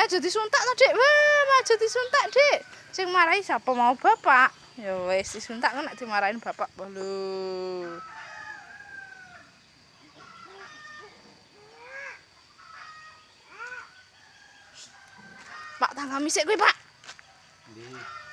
aja disuntak to, Dik. Wah, aja disuntak, Dik. Sing marahi sapa mau bapak. Ya wis disuntak kok nek dimarahin bapak. Lho. Pak tanggami sik kowe, Pak. Nggih.